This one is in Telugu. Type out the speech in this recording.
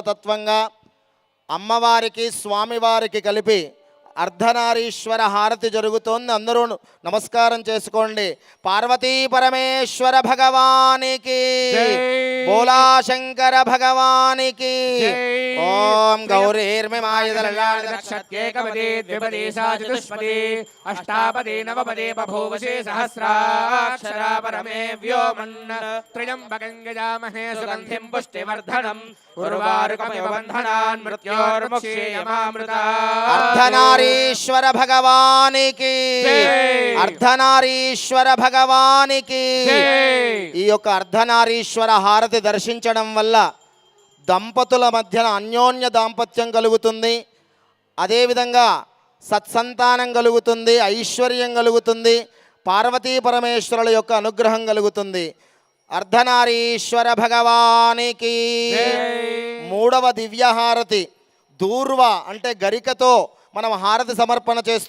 తత్వంగా అమ్మవారికి స్వామివారికి కలిపి అర్ధనారీశ్వర హారతి జరుగుతోంది. అందరూ నమస్కారం చేసుకోండి. పార్వతీ పరమేశ్వర భగవానికి, బోలా శంకర భగవానికి. ఓం గౌరీర్మిమాయదలక్షత్యేకపదే ద్విపదే చతుష్పదే అష్టాపదే నవపదే బభూవశే సహస్రాక్షరా పరమే వ్యోమన్ త్ర్యంబకం యజామహే సుగంధిం పుష్టివర్ధనం ఉర్వారుకమివ బంధనాన్ మృత్యోర్ముక్షేయమామృతాత్. అర్ధనారీశ్వర భగవానికి, అర్ధనారీశ్వర భగవానికి. ఈ యొక్క అర్ధనారీశ్వర హారతి దర్శించడం వల్ల దంపతుల మధ్యన అన్యోన్య దాంపత్యం కలుగుతుంది. అదేవిధంగా సత్సంతానం కలుగుతుంది, ఐశ్వర్యం కలుగుతుంది, పార్వతీ పరమేశ్వరుల యొక్క అనుగ్రహం కలుగుతుంది. అర్ధనారీశ్వర భగవానికి. మూడవ దివ్యహారతి దూర్వ అంటే గరికతో మనం హారతి సమర్పణ చేస్తూ